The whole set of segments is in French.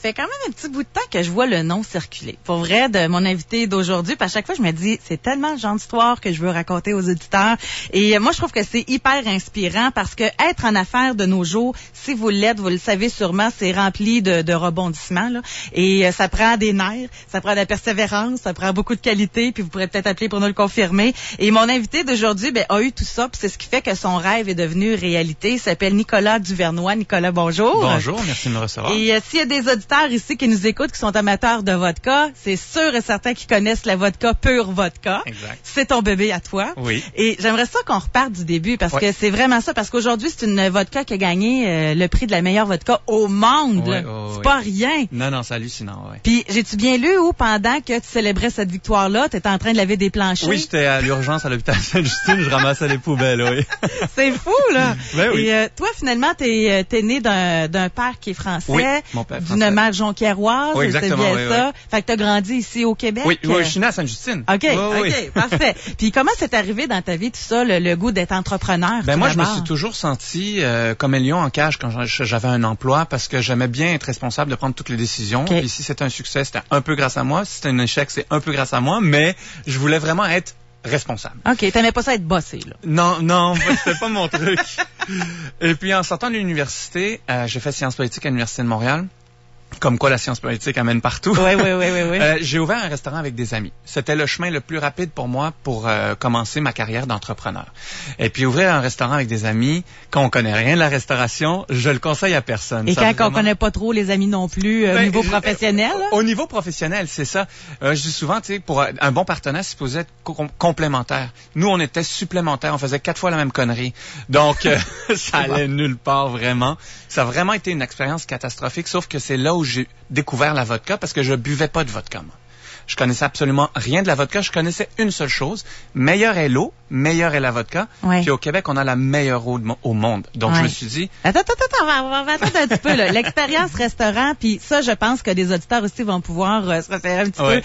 fait quand même un petit bout de temps que je vois le nom circuler. Pour vrai, de mon invité d'aujourd'hui, puis à chaque fois, je me dis, c'est tellement le genre d'histoire que je veux raconter aux auditeurs. Et moi, je trouve que c'est hyper inspirant parce que être en affaires de nos jours, si vous l'êtes, vous le savez sûrement, c'est rempli de rebondissements, là. Et ça prend des nerfs, ça prend de la persévérance, ça prend beaucoup de qualité, puis vous pourrez peut-être appeler pour nous le confirmer. Et mon invité d'aujourd'hui, a eu tout ça, puis c'est ce qui fait que son rêve est devenu réalité. Il s'appelle Nicolas Duvernois. Nicolas, bonjour. Bonjour, merci de me recevoir. Et s'il y a des auditeurs ici qui nous écoutent, qui sont amateurs de vodka, c'est sûr et certain qu'ils connaissent la vodka pure vodka. Exact. C'est ton bébé à toi. Oui. Et j'aimerais ça qu'on reparte du début parce que c'est vraiment ça. Parce qu'aujourd'hui, c'est une vodka qui a gagné le prix de la meilleure vodka au monde. Oui, c'est pas rien. Non, c'est hallucinant, oui. Puis, j'ai-tu bien lu où pendant que tu célébrais cette victoire-là, tu étais en train de laver des planchers? Oui, j'étais à l'urgence à l'hôpital Sainte-Justine, je ramassais les poubelles, oui. C'est fou, là. Ben oui. Et toi, finalement, t'es né d'un père qui est français. Oui, mon père français. D'une mère jonquiéroise. Oui, exactement, c'est bien oui, ça. oui. Fait que t'as grandi ici au Québec. Oui, je suis né à Sainte-Justine. OK, oui. parfait. Puis comment c'est arrivé dans ta vie, tout ça, le goût d'être entrepreneur? Ben moi, je me suis toujours senti comme un lion en cage quand j'avais un emploi parce que j'aimais bien être responsable de prendre toutes les décisions. Okay. Puis si c'était un succès, c'était un peu grâce à moi. Si c'était un échec, c'est un peu grâce à moi. Mais je voulais vraiment être responsable. OK, t'aimais pas ça être bossé, là? Non, c'était pas mon truc. Et puis, en sortant de l'université, j'ai fait sciences politiques à l'Université de Montréal. Comme quoi la science politique amène partout. Oui. J'ai ouvert un restaurant avec des amis. C'était le chemin le plus rapide pour moi pour commencer ma carrière d'entrepreneur. Et puis ouvrir un restaurant avec des amis, quand on connaît rien de la restauration, je le conseille à personne. Et quand on connaît pas trop les amis non plus, au niveau professionnel? Au niveau professionnel, c'est ça. Je dis souvent, tu sais, pour un bon partenaire, c'est supposé être complémentaire. Nous, on était supplémentaires. On faisait 4 fois la même connerie. Donc, ça allait nulle part vraiment. Ça a vraiment été une expérience catastrophique, sauf que c'est là où j'ai découvert la vodka parce que je buvais pas de vodka, moi. Je connaissais absolument rien de la vodka. Je connaissais une seule chose. Meilleure est l'eau, meilleure est la vodka. Ouais. Puis au Québec, on a la meilleure eau au monde. Donc, je me suis dit... Attends, on va attendre un petit peu, là. L'expérience restaurant, puis ça, je pense que des auditeurs aussi vont pouvoir se référer un petit peu.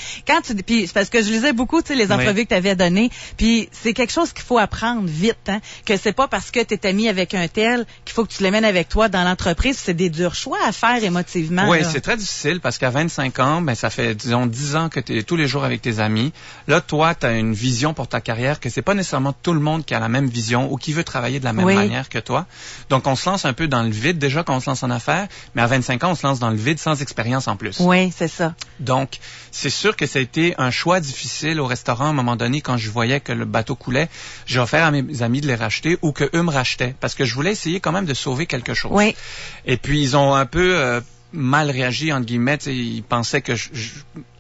Puis parce que je lisais beaucoup, tu sais, les entrevues que tu avais données, puis c'est quelque chose qu'il faut apprendre vite, hein, que c'est pas parce que tu es ami avec un tel qu'il faut que tu l'amènes avec toi dans l'entreprise. C'est des durs choix à faire émotivement. Oui, c'est très difficile parce qu'à 25 ans, ça fait, disons, 10 ans que tu es tous les jours avec tes amis. Là, toi, tu as une vision pour ta carrière que c'est pas nécessairement tout le monde qui a la même vision ou qui veut travailler de la même manière que toi. Donc, on se lance un peu dans le vide déjà quand on se lance en affaires, mais à 25 ans, on se lance dans le vide sans expérience en plus. Oui, c'est ça. Donc, c'est sûr que ça a été un choix difficile au restaurant à un moment donné quand je voyais que le bateau coulait. J'ai offert à mes amis de les racheter ou qu'eux me rachetaient parce que je voulais essayer quand même de sauver quelque chose. Oui. Et puis, ils ont un peu mal réagi, entre guillemets. Ils pensaient que je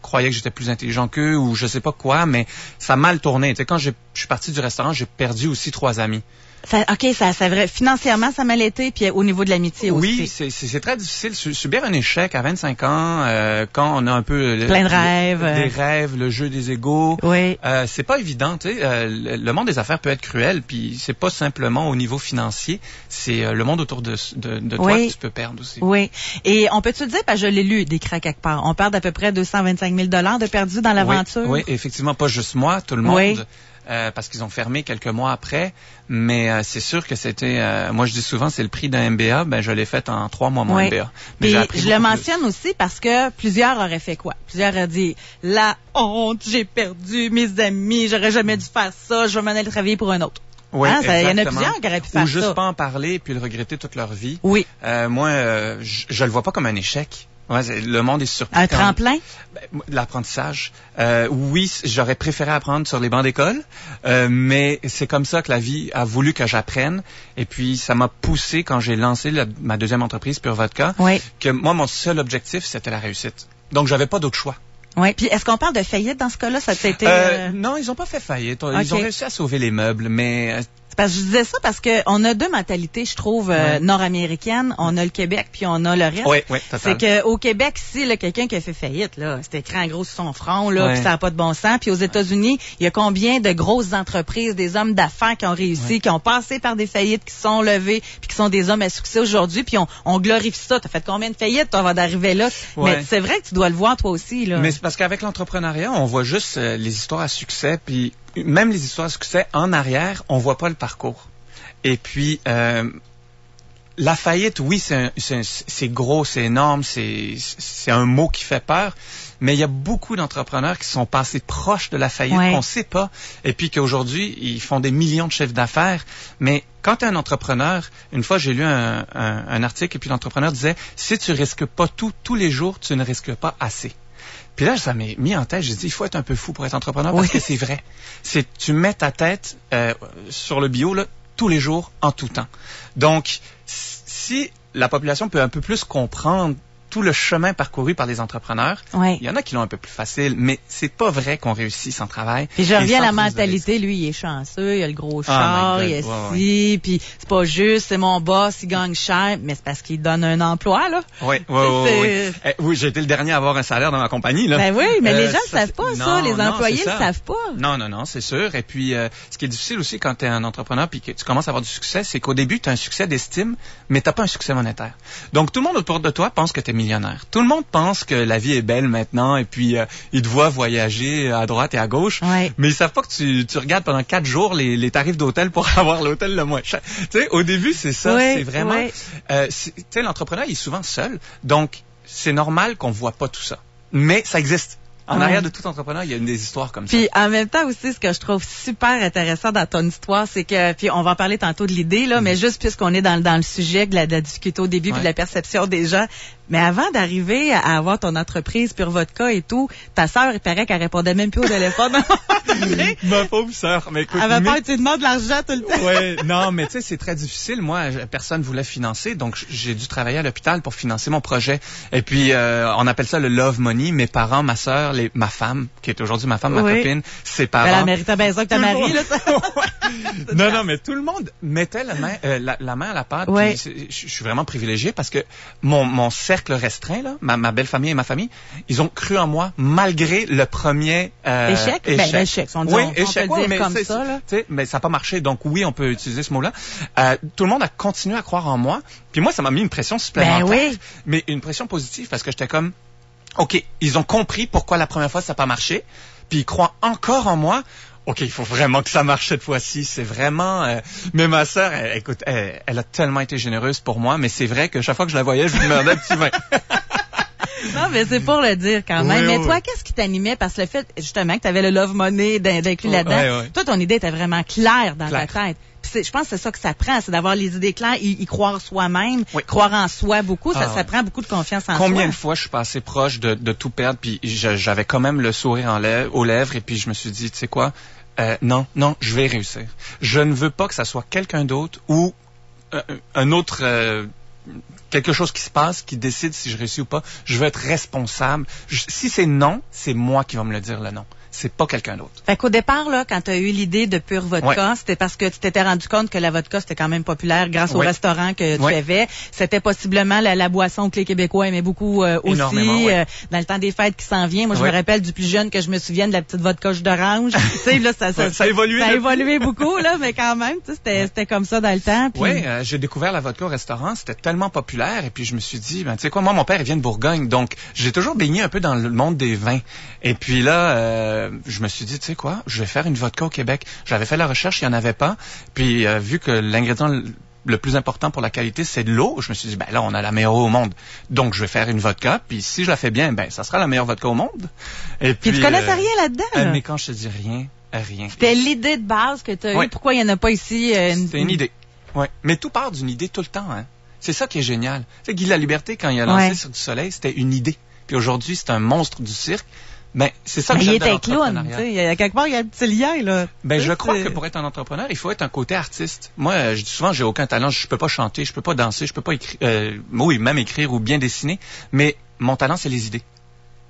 croyais que j'étais plus intelligent qu'eux ou je sais pas quoi, mais ça a mal tourné. Quand je suis parti du restaurant, j'ai perdu aussi 3 amis. C'est vrai. Financièrement, ça m'a été, puis au niveau de l'amitié aussi. Oui, c'est très difficile. Subir un échec à 25 ans, quand on a un peu... plein de rêves. Des rêves, le jeu des égos. Oui. C'est pas évident, tu sais. Le monde des affaires peut être cruel, puis c'est pas simplement au niveau financier, c'est le monde autour de toi que tu peux perdre aussi. Oui. Et on peut-tu le dire, parce que je l'ai lu, des cracks quelque part, on perd d'à peu près 225 000 $ de perdus dans l'aventure. Oui, effectivement, pas juste moi, tout le monde. Oui. Parce qu'ils ont fermé quelques mois après, mais c'est sûr que c'était... moi, je dis souvent, c'est le prix d'un MBA. Je l'ai fait en 3 mois, mon MBA. Mais j'ai appris je le mentionne aussi parce que plusieurs auraient fait quoi? Plusieurs auraient dit, la honte, j'ai perdu mes amis, j'aurais jamais dû faire ça, je vais m'en aller travailler pour un autre. Oui, il y en a plusieurs qui auraient pu faire ça. Ou juste pas en parler puis le regretter toute leur vie. Oui. Moi, je le vois pas comme un échec. Ouais, le monde est surpris. Un tremplin? L'apprentissage. Oui, j'aurais préféré apprendre sur les bancs d'école, mais c'est comme ça que la vie a voulu que j'apprenne. Et puis, ça m'a poussé quand j'ai lancé ma deuxième entreprise, Pure Vodka, que moi, mon seul objectif, c'était la réussite. Donc, j'avais pas d'autre choix. Oui. Puis, est-ce qu'on parle de faillite dans ce cas-là? Ça a été... Non, ils ont pas fait faillite. Ils ont réussi à sauver les meubles, mais... Parce que je disais ça parce que on a 2 mentalités, je trouve, nord-américaines. On a le Québec puis on a le reste. Oui, total. C'est qu'au Québec, si là, quelqu'un qui a fait faillite, là, c'est écrit en gros sur son front, là, puis ça n'a pas de bon sens. Puis aux États-Unis, il y a combien de grosses entreprises, des hommes d'affaires qui ont réussi, qui ont passé par des faillites, qui sont levés, puis qui sont des hommes à succès aujourd'hui, puis on glorifie ça. T'as fait combien de faillites avant d'arriver là? Mais c'est vrai que tu dois le voir toi aussi, là. Mais c'est parce qu'avec l'entrepreneuriat, on voit juste les histoires à succès, puis même les histoires à succès en arrière, on voit pas le parcours. Et puis, la faillite, oui, c'est gros, c'est énorme, c'est un mot qui fait peur, mais il y a beaucoup d'entrepreneurs qui sont passés proches de la faillite, qu'on ne sait pas, et puis qu'aujourd'hui, ils font des millions de chiffres d'affaires. Mais quand tu es un entrepreneur, une fois j'ai lu un article, et puis l'entrepreneur disait, si tu risques pas tous les jours, tu ne risques pas assez. Puis là, ça m'est mis en tête, j'ai dit, il faut être un peu fou pour être entrepreneur, parce que c'est vrai. Tu mets ta tête sur le bio, là, tous les jours, en tout temps. Donc, si la population peut un peu plus comprendre tout le chemin parcouru par les entrepreneurs, il y en a qui l'ont un peu plus facile, mais c'est pas vrai qu'on réussit sans travail. Puis je reviens à la mentalité, lui, il est chanceux, il a le gros char, il est ici, puis c'est pas juste, c'est mon boss, il gagne cher, mais c'est parce qu'il donne un emploi, là. Oui, j'ai été le dernier à avoir un salaire dans ma compagnie, là. Ben oui, mais les gens ne savent pas ça, les employés ne savent pas. Non, c'est sûr. Et puis, ce qui est difficile aussi quand tu es un entrepreneur puis que tu commences à avoir du succès, c'est qu'au début, tu as un succès d'estime, mais t'as pas un succès monétaire. Donc, tout le monde autour de toi pense que tu es millionnaire. Tout le monde pense que la vie est belle maintenant et puis ils te voient voyager à droite et à gauche, mais ils savent pas que tu regardes pendant 4 jours les tarifs d'hôtel pour avoir l'hôtel le moins cher. Tu sais, au début, c'est ça, c'est vraiment... tu sais, l'entrepreneur, il est souvent seul, donc c'est normal qu'on voit pas tout ça. Mais ça existe. En arrière de tout entrepreneur, il y a des histoires comme ça. Puis en même temps aussi, ce que je trouve super intéressant dans ton histoire, c'est que, puis on va en parler tantôt de l'idée, là, mais juste puisqu'on est dans le sujet de la difficulté au début puis de la perception des gens, mais avant d'arriver à avoir ton entreprise Pure Vodka et tout, ta sœur, il paraît qu'elle répondait même plus au téléphone. Ma pauvre sœur. Mais écoute, elle avait peur que tu demandes de l'argent tout le temps. Ouais, non, mais tu sais, c'est très difficile. Moi, personne voulait financer, donc j'ai dû travailler à l'hôpital pour financer mon projet. Et puis, on appelle ça le love money. Mes parents, ma sœur, ma femme, qui est aujourd'hui ma femme, ma copine, ses parents. Elle méritait bien ça que ta mari, là. Non, mais tout le monde mettait la main à la pâte. Je suis vraiment privilégié parce que mon cercle restreint, là, ma belle famille et ma famille, ils ont cru en moi malgré le premier échec. Ben, échec, on peut le dire mais comme ça. Là. Mais ça n'a pas marché, donc oui, on peut utiliser ce mot-là. Tout le monde a continué à croire en moi. Puis moi, ça m'a mis une pression supplémentaire, mais une pression positive parce que j'étais comme, OK, ils ont compris pourquoi la première fois ça n'a pas marché, puis ils croient encore en moi. OK, il faut vraiment que ça marche cette fois-ci. C'est vraiment... Mais ma sœur, écoute, elle a tellement été généreuse pour moi, mais c'est vrai que chaque fois que je la voyais, je lui demandais un petit vin. Non, mais c'est pour le dire quand même. Mais toi, qu'est-ce qui t'animait? Parce que le fait, justement, que tu avais le love money d'inclus là-dedans, toi, ton idée était vraiment claire dans ta tête. Puis je pense que c'est ça que ça prend, c'est d'avoir les idées claires, y croire soi-même, croire en soi beaucoup. Ça prend beaucoup de confiance en soi. Combien de fois je suis passé proche de tout perdre, puis j'avais quand même le sourire aux lèvres, et puis je me suis dit, tu sais quoi? Non, je vais réussir. Je ne veux pas que ça soit quelqu'un d'autre ou un autre... quelque chose qui se passe, qui décide si je réussis ou pas. Je veux être responsable. Si c'est non, c'est moi qui va me le dire le non. C'est pas quelqu'un d'autre. Fait qu'au départ, là, quand tu as eu l'idée de Pure Vodka, c'était parce que tu t'étais rendu compte que la vodka, c'était quand même populaire grâce au restaurant que tu avais. C'était possiblement la boisson que les Québécois aimaient beaucoup aussi. Dans le temps des fêtes qui s'en vient. Moi, je me rappelle du plus jeune que je me souviens de la petite vodka jus d'orange. Tu sais, là, ça a évolué. Ça a évolué beaucoup, là, mais quand même, tu sais, c'était comme ça dans le temps. Puis... Oui, j'ai découvert la vodka au restaurant. C'était tellement populaire. Et puis, je me suis dit, ben, tu sais quoi, moi, mon père, il vient de Bourgogne. Donc, j'ai toujours baigné un peu dans le monde des vins. Et puis là, je me suis dit, tu sais quoi, je vais faire une vodka au Québec. J'avais fait la recherche, il n'y en avait pas. Puis, vu que l'ingrédient le plus important pour la qualité, c'est de l'eau, je me suis dit, ben là, on a la meilleure eau au monde. Donc, je vais faire une vodka. Puis, si je la fais bien, ben, ça sera la meilleure vodka au monde. Et puis, tu connaissais rien là-dedans, là? Mais quand je te dis rien. C'était l'idée de base que tu as eue. Pourquoi il n'y en a pas ici? C'était une idée. Oui. Mais tout part d'une idée tout le temps, hein. C'est ça qui est génial. Tu sais, Guy Laliberté, quand il a lancé Cirque du Soleil, c'était une idée. Puis aujourd'hui, c'est un monstre du cirque. Ben, c'est ça que j'aime de l'entrepreneuriat. Il y a quelque part, il y a un petit lien, là. Ben, je crois que pour être un entrepreneur, il faut être un côté artiste. Moi, je dis souvent, j'ai aucun talent, je peux pas chanter, je peux pas danser, je peux pas écrire, même écrire ou bien dessiner, mais mon talent, c'est les idées.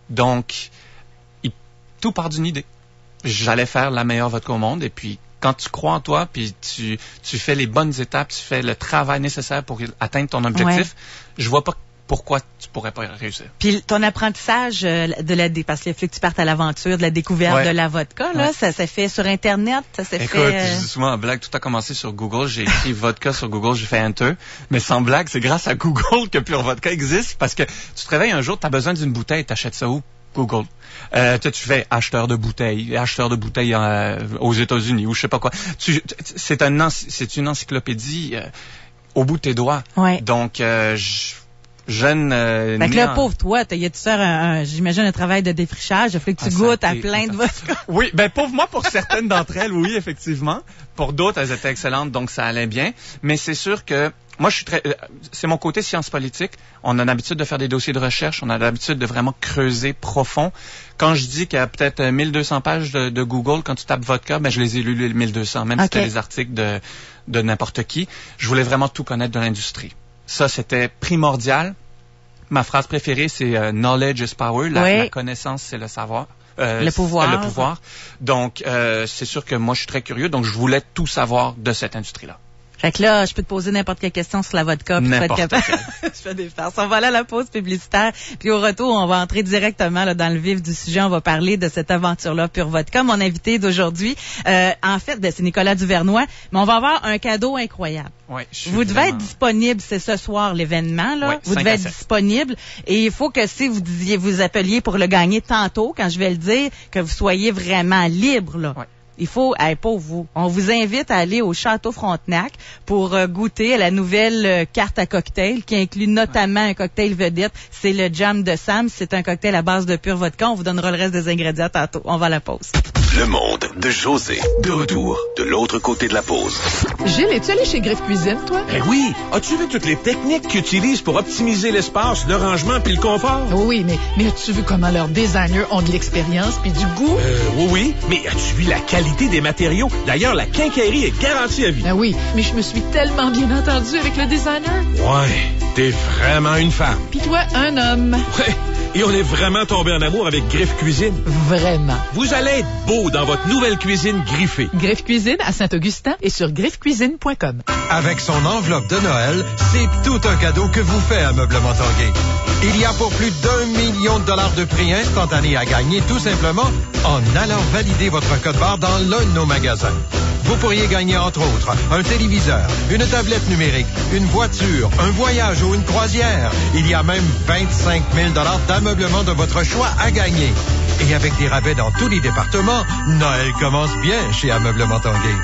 Donc, tout part d'une idée. J'allais faire la meilleure vodka au monde, et puis, quand tu crois en toi, puis tu fais les bonnes étapes, tu fais le travail nécessaire pour atteindre ton objectif, je vois pas pourquoi tu pourrais pas réussir. Puis ton apprentissage parce qu'il a fallu que tu partes à l'aventure de la découverte de la vodka, là, ça s'est fait sur Internet, ça s'est fait... Écoute, je dis souvent en blague, tout a commencé sur Google, j'ai écrit vodka sur Google, j'ai fait Enter, mais sans blague, c'est grâce à Google que Pure Vodka existe, parce que tu te réveilles un jour, tu as besoin d'une bouteille, t'achètes ça où? Google. Tu fais acheteur de bouteilles aux États-Unis ou je sais pas quoi. C'est une encyclopédie au bout de tes doigts. Ouais. Donc, jeune... fait que là, pauvre toi, y a-tu faire j'imagine, un travail de défrichage? Il faut que tu goûtes à plein de vodka. Oui, ben pauvre moi, pour certaines d'entre elles, oui, effectivement. Pour d'autres, elles étaient excellentes, donc ça allait bien. Mais c'est sûr que moi, c'est mon côté science politique. On a l'habitude de faire des dossiers de recherche. On a l'habitude de vraiment creuser profond. Quand je dis qu'il y a peut-être 1200 pages de Google, quand tu tapes vodka, ben je les ai lus les 1200, même si c'était des articles de n'importe qui. Je voulais vraiment tout connaître de l'industrie. Ça, c'était primordial. Ma phrase préférée, c'est knowledge is power. La connaissance, c'est le savoir. Le pouvoir. Donc, c'est sûr que moi, je suis très curieux. Donc, je voulais tout savoir de cette industrie-là. Fait que là, je peux te poser n'importe quelle question sur la vodka. N'importe quelle. Je fais des farces. On va aller à la pause publicitaire. Puis au retour, on va entrer directement là, dans le vif du sujet. On va parler de cette aventure-là, Pure Vodka. Mon invité d'aujourd'hui, en fait, c'est Nicolas Duvernois. Mais on va avoir un cadeau incroyable. Ouais, vous devez être disponible, c'est ce soir l'événement. Là. Ouais, vous devez être disponible. Et il faut que si vous appeliez pour le gagner tantôt, quand je vais le dire, que vous soyez vraiment libre. Là. Ouais. Il faut, pour vous, on vous invite à aller au Château Frontenac pour goûter à la nouvelle carte à cocktail qui inclut notamment un cocktail vedette. C'est le Jam de Sam. C'est un cocktail à base de pure vodka. On vous donnera le reste des ingrédients tantôt. On va à la pause. Le monde de José. De retour de l'autre côté de la pause. Gilles, es-tu allé chez Greffe Cuisine, toi? Ben oui. As-tu vu toutes les techniques qu'ils utilisent pour optimiser l'espace, le rangement puis le confort? Oui, mais as-tu vu comment leurs designers ont de l'expérience puis du goût? Oui. Mais as-tu vu la qualité des matériaux? D'ailleurs, la quincaillerie est garantie à vie. Ben oui, mais je me suis tellement bien entendue avec le designer. Ouais, t'es vraiment une femme. Puis toi, un homme. Ouais, et on est vraiment tombé en amour avec Greffe Cuisine. Vraiment. Vous allez être beau dans votre nouvelle cuisine griffée. Greffe Cuisine à Saint-Augustin et sur greffecuisine.com. Avec son enveloppe de Noël, c'est tout un cadeau que vous fait Ameublement Tanguay. Il y a pour plus d'1 million de dollars de prix instantanés à gagner tout simplement en allant valider votre code-barre dans l'un de nos magasins. Vous pourriez gagner entre autres un téléviseur, une tablette numérique, une voiture, un voyage ou une croisière. Il y a même 25 000 $ d'ameublement de votre choix à gagner. Et avec des rabais dans tous les départements, Noël commence bien chez Ameublement Tanguay.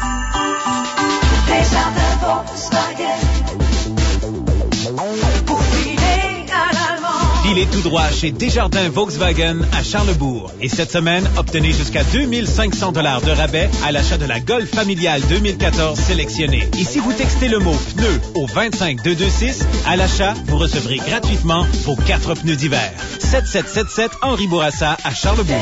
Filez tout droit chez Desjardins Volkswagen à Charlebourg. Et cette semaine, obtenez jusqu'à 2500 $ de rabais à l'achat de la Golf familiale 2014 sélectionnée. Et si vous textez le mot pneu au 25226, à l'achat, vous recevrez gratuitement vos 4 pneus d'hiver. 7777 Henri Bourassa à Charlebourg.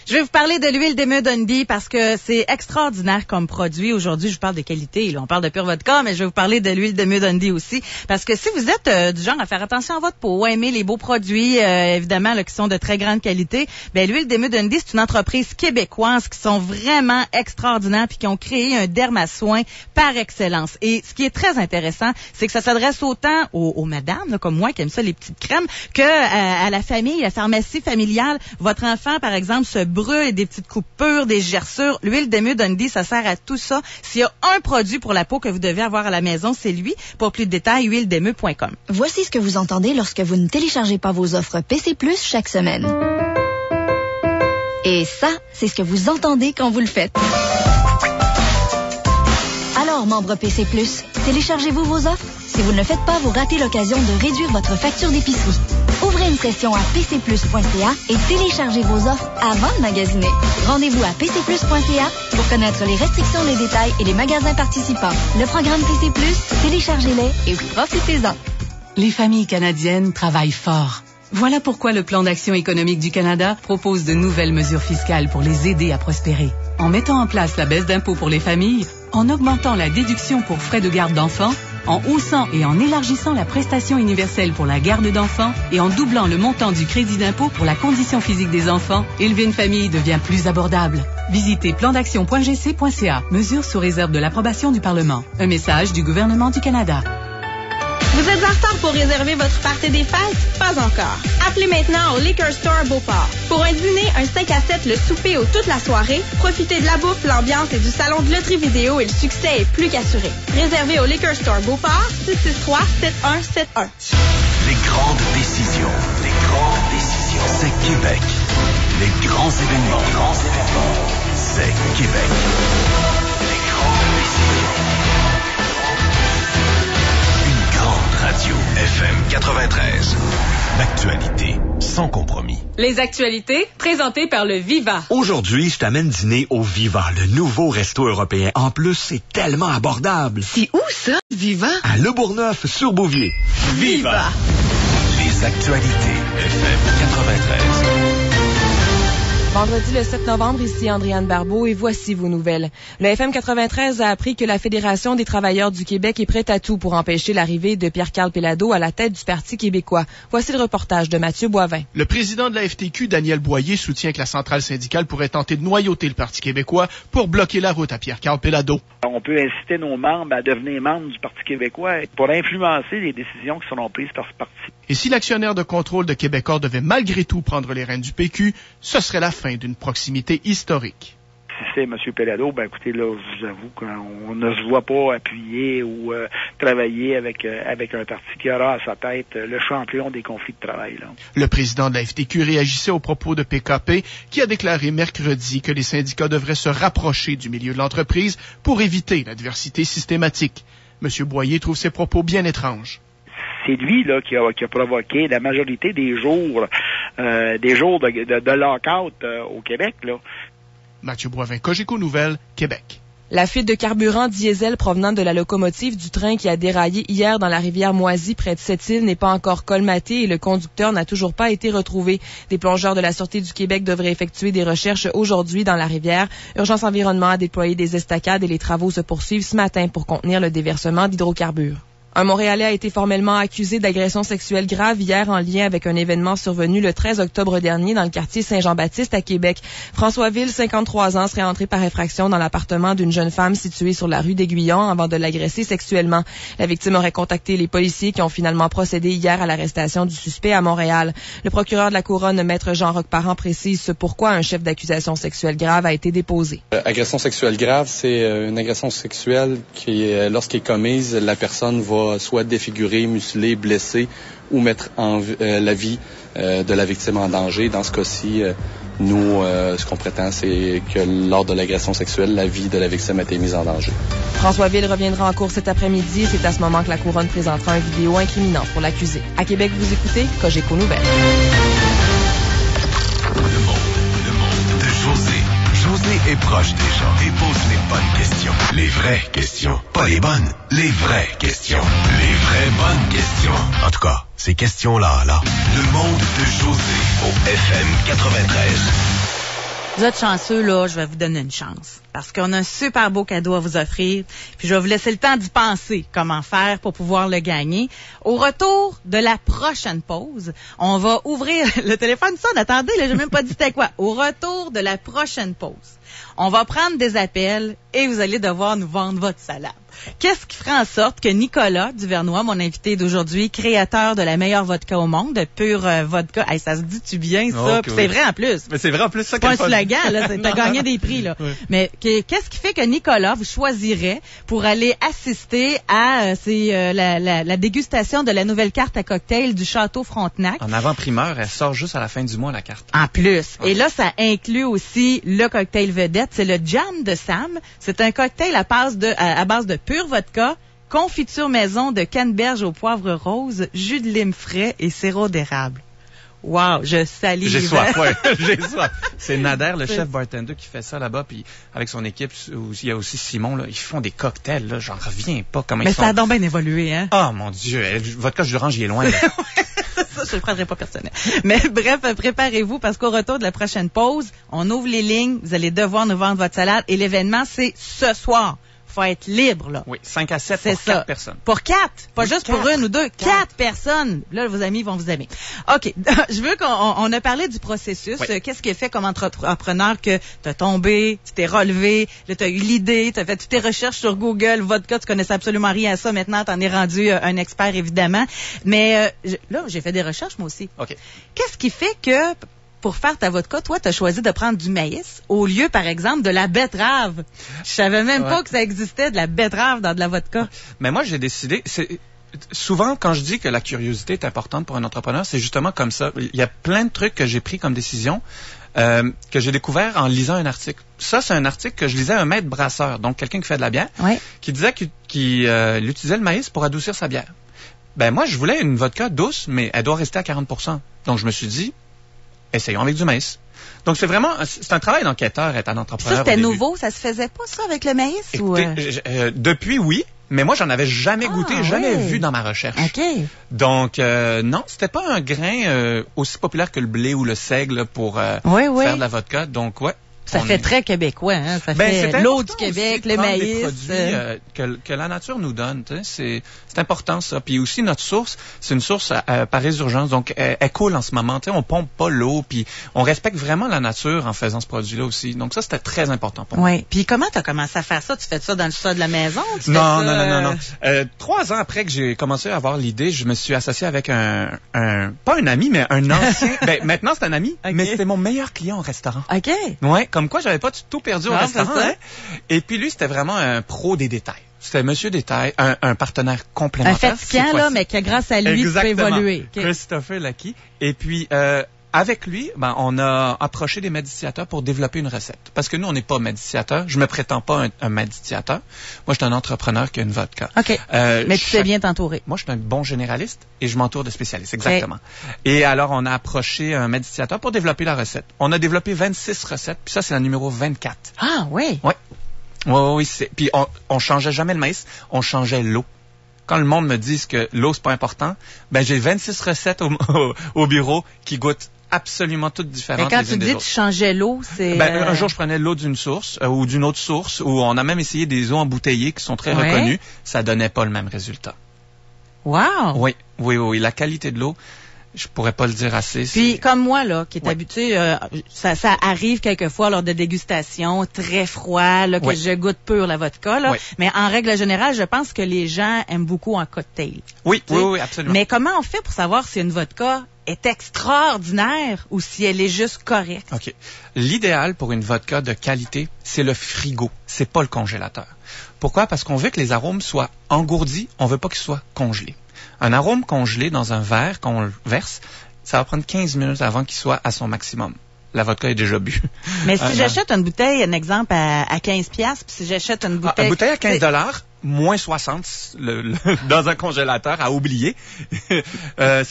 Je vais vous parler de l'huile d'Emma Dundee parce que c'est extraordinaire comme produit. Aujourd'hui, je vous parle de qualité. Là, on parle de pure vodka, mais je vais vous parler de l'huile d'Emma Dundee aussi. Parce que si vous êtes du genre à faire attention à votre peau, à aimer les beaux produits, évidemment, là, qui sont de très grande qualité, ben l'huile d'Emma Dundee, c'est une entreprise québécoise qui sont vraiment extraordinaires puis qui ont créé un dermasoin par excellence. Et ce qui est très intéressant, c'est que ça s'adresse autant aux madames, là, comme moi, qui aiment ça, les petites crèmes, que à la famille, la pharmacie familiale. Votre enfant, par exemple, se brûle et des petites coupures, des gerçures. L'huile d'Emma Dundee, ça sert à tout ça. S'il y a un produit pour la peau que vous devez avoir à la maison, c'est lui. Pour plus de détails, huiledemme.com. Voici ce que vous entendez lorsque vous ne téléchargez pas vos offres PC Plus chaque semaine. Et ça, c'est ce que vous entendez quand vous le faites. Alors, membres PC Plus, téléchargez-vous vos offres? Si vous ne le faites pas, vous ratez l'occasion de réduire votre facture d'épicerie. Ouvrez une session à pcplus.ca et téléchargez vos offres avant de magasiner. Rendez-vous à pcplus.ca pour connaître les restrictions, les détails et les magasins participants. Le programme PC Plus, téléchargez-les et profitez-en. Les familles canadiennes travaillent fort. Voilà pourquoi le Plan d'action économique du Canada propose de nouvelles mesures fiscales pour les aider à prospérer. En mettant en place la baisse d'impôts pour les familles, en augmentant la déduction pour frais de garde d'enfants, en haussant et en élargissant la prestation universelle pour la garde d'enfants et en doublant le montant du crédit d'impôt pour la condition physique des enfants, élever une famille devient plus abordable. Visitez plandaction.gc.ca. Mesures sous réserve de l'approbation du Parlement. Un message du gouvernement du Canada. Vous êtes en retard pour réserver votre party des fêtes? Pas encore. Appelez maintenant au Liquor Store Beauport. Pour un dîner, un 5 à 7, le souper ou toute la soirée, profitez de la bouffe, l'ambiance et du salon de loterie vidéo et le succès est plus qu'assuré. Réservez au Liquor Store Beauport, 663-7171. Les grandes décisions. Les grandes décisions. C'est Québec. Les grands événements. succès, Québec. Les grandes décisions. Une grande radio. FM 93. L'actualité, sans compromis. Les actualités, présentées par le Viva. Aujourd'hui, je t'amène dîner au Viva, le nouveau resto européen. En plus, c'est tellement abordable. C'est où ça, Viva? À Le Bourgneuf, sur Bouvier. Viva! Les actualités, FM 93. Vendredi le 7 novembre, ici Andréane Barbeau et voici vos nouvelles. Le FM 93 a appris que la Fédération des travailleurs du Québec est prête à tout pour empêcher l'arrivée de Pierre-Carl Péladeau à la tête du Parti québécois. Voici le reportage de Mathieu Boivin. Le président de la FTQ, Daniel Boyer, soutient que la centrale syndicale pourrait tenter de noyauter le Parti québécois pour bloquer la route à Pierre-Carl Péladeau. On peut inciter nos membres à devenir membres du Parti québécois pour influencer les décisions qui seront prises par ce parti. Et si l'actionnaire de contrôle de Québecor devait malgré tout prendre les rênes du PQ, ce serait la fin d'une proximité historique. Si c'est M. Péladeau, ben écoutez, là, je vous avoue qu'on ne se voit pas appuyer ou travailler avec un parti qui aura à sa tête le champion des conflits de travail. Là. Le président de la FTQ réagissait aux propos de PKP, qui a déclaré mercredi que les syndicats devraient se rapprocher du milieu de l'entreprise pour éviter l'adversité systématique. M. Boyer trouve ces propos bien étranges. C'est lui là qui a provoqué la majorité des jours de lockout au Québec. Là. Mathieu Boivin, Cogeco Nouvelles, Québec. La fuite de carburant diesel provenant de la locomotive du train qui a déraillé hier dans la rivière Moisy près de Sept-Îles n'est pas encore colmatée et le conducteur n'a toujours pas été retrouvé. Des plongeurs de la Sûreté du Québec devraient effectuer des recherches aujourd'hui dans la rivière. Urgence Environnement a déployé des estacades et les travaux se poursuivent ce matin pour contenir le déversement d'hydrocarbures. Un Montréalais a été formellement accusé d'agression sexuelle grave hier en lien avec un événement survenu le 13 octobre dernier dans le quartier Saint-Jean-Baptiste à Québec. François Ville, 53 ans, serait entré par effraction dans l'appartement d'une jeune femme située sur la rue d'Aiguillon avant de l'agresser sexuellement. La victime aurait contacté les policiers qui ont finalement procédé hier à l'arrestation du suspect à Montréal. Le procureur de la Couronne, Maître Jean-Roch Parent, précise ce pourquoi un chef d'accusation sexuelle grave a été déposé. Agression sexuelle grave, c'est une agression sexuelle qui, lorsqu'elle est commise, la personne va soit défigurer, museler, blesser ou mettre la vie de la victime en danger. Dans ce cas-ci, nous, ce qu'on prétend, c'est que lors de l'agression sexuelle, la vie de la victime a été mise en danger. François Ville reviendra en cours cet après-midi. C'est à ce moment que la Couronne présentera une vidéo incriminante pour l'accusé. À Québec, vous écoutez Cogeco Nouvelles. Le monde de José. José est proche des gens et pose les bonnes questions. Les vraies questions. Pas les bonnes, les vraies questions. Les vraies bonnes questions. En tout cas, ces questions-là, là. Le monde de José au FM 93. Vous êtes chanceux, là, je vais vous donner une chance. Parce qu'on a un super beau cadeau à vous offrir. Puis je vais vous laisser le temps d'y penser comment faire pour pouvoir le gagner. Au retour de la prochaine pause, on va ouvrir le téléphone. Ça, attendez, là, j'ai même pas dit c'était quoi. Au retour de la prochaine pause, on va prendre des appels et vous allez devoir nous vendre votre salade. Qu'est-ce qui fera en sorte que Nicolas Duvernois, mon invité d'aujourd'hui, créateur de la meilleure vodka au monde, de pure vodka, hey, ça se dit-tu bien, ça? Okay, c'est vrai en plus. Mais c'est vrai en plus, ça. C'est pas un slogan, là. T'as gagné des prix, là. Oui. Mais qu'est-ce qui fait que Nicolas vous choisirait pour aller assister à la dégustation de la nouvelle carte à cocktail du Château Frontenac? En avant-primeur, elle sort juste à la fin du mois, la carte. En plus. Et là, ça inclut aussi le cocktail vedette. C'est le Jam de Sam. C'est un cocktail à base de pure vodka, confiture maison de canneberge au poivre rose, jus de lime frais et sirop d'érable. Wow, je salue. J'ai soif, ouais. J'ai soif. C'est Nader, le chef bartender, qui fait ça là-bas, puis avec son équipe, il y a aussi Simon, là, ils font des cocktails, là, j'en reviens pas comment ils font. Mais ça a donc bien évolué, hein? Oh mon Dieu, votre jus d'orange, il est loin, là. Ça, je le prendrai pas personnel. Mais bref, préparez-vous parce qu'au retour de la prochaine pause, on ouvre les lignes, vous allez devoir nous vendre votre salade et l'événement, c'est ce soir. Faut être libre, là. Oui, 5 à 7 c'est pour 4 personnes. Pour 4, pas oui, juste 4, pour une ou deux, 4 personnes. Là, vos amis vont vous aimer. OK, je veux qu'on a parlé du processus. Oui. Qu'est-ce qui est fait comme entrepreneur que t'as tombé, tu t'es relevé, là, t'as eu l'idée, t'as fait toutes tes recherches sur Google, vodka, tu connaissais absolument rien à ça. Maintenant, t'en es rendu un expert, évidemment. Mais là, j'ai fait des recherches, moi aussi. OK. Qu'est-ce qui fait que... Pour faire ta vodka, toi, tu as choisi de prendre du maïs au lieu, par exemple, de la betterave. Je savais même pas que ça existait de la betterave dans de la vodka. Mais moi, j'ai décidé... Souvent, quand je dis que la curiosité est importante pour un entrepreneur, c'est justement comme ça. Il y a plein de trucs que j'ai pris comme décision que j'ai découvert en lisant un article. Ça, c'est un article que je lisais à un maître brasseur, donc quelqu'un qui fait de la bière, qui disait qu'il utilisait le maïs pour adoucir sa bière. Ben moi, je voulais une vodka douce, mais elle doit rester à 40%. Donc, je me suis dit, essayons avec du maïs. Donc, c'est un travail d'enquêteur, être un entrepreneur. Ça, c'était nouveau? Ça se faisait pas, ça, avec le maïs? Écoutez, depuis, oui. Mais moi, j'en avais jamais goûté, jamais vu dans ma recherche. OK. Donc, non, c'était pas un grain aussi populaire que le blé ou le seigle pour faire de la vodka. Donc, Ça fait très québécois, hein? Ça fait l'eau du Québec, le maïs. Des produits que la nature nous donne, c'est important ça. Puis aussi notre source, c'est une source par résurgence, donc elle coule en ce moment. On pompe pas l'eau, puis on respecte vraiment la nature en faisant ce produit-là aussi. Donc ça, c'était très important pour moi. Oui. Puis comment tu as commencé à faire ça? Tu fais ça dans le sol de la maison? Non. 3 ans après que j'ai commencé à avoir l'idée, je me suis associé avec pas un ami, mais un ancien. Maintenant c'est un ami, mais c'était mon meilleur client au restaurant. OK. Ouais. Comme quoi, j'avais pas tout perdu au restaurant. Hein? Et puis lui, c'était vraiment un pro des détails. C'était Monsieur Détail, un partenaire complémentaire. Un fatigant, là, mais que grâce à lui, tu peux évoluer. Okay. Christopher Lackey. Et puis, avec lui, on a approché des méditateurs pour développer une recette. Parce que nous, on n'est pas méditateur. Je me prétends pas un méditateur. Moi, je suis un entrepreneur qui a une vodka. OK. Mais tu sais bien t'entourer. Moi, je suis un bon généraliste et je m'entoure de spécialistes. Exactement. Okay. Et alors, on a approché un méditateur pour développer la recette. On a développé 26 recettes. Puis ça, c'est la numéro 24. Ah, oui. Oui. Oui. Puis on changeait jamais le maïs. On changeait l'eau. Quand le monde me dit que l'eau, c'est pas important, j'ai 26 recettes au bureau qui goûtent absolument toutes différentes. Et quand tu dis que tu changeais l'eau, c'est... un jour, je prenais l'eau d'une source ou d'une autre source, où on a même essayé des eaux embouteillées qui sont très reconnues. Ça donnait pas le même résultat. Wow! Oui. La qualité de l'eau, je pourrais pas le dire assez. Puis, comme moi, là, qui est habitué, ça arrive quelquefois lors de dégustations très froid, là, que je goûte pur la vodka, là. Mais en règle générale, je pense que les gens aiment beaucoup en cocktail. Oui, absolument. Mais comment on fait pour savoir si une vodka est extraordinaire ou si elle est juste correcte? OK. L'idéal pour une vodka de qualité, c'est le frigo. C'est pas le congélateur. Pourquoi? Parce qu'on veut que les arômes soient engourdis. On veut pas qu'ils soient congelés. Un arôme congelé dans un verre qu'on le verse, ça va prendre 15 minutes avant qu'il soit à son maximum. La vodka est déjà bu. Mais si j'achète une bouteille, un exemple, à 15$, puis si j'achète une bouteille... Une bouteille à 15$, moins 60 dans un congélateur à oublier.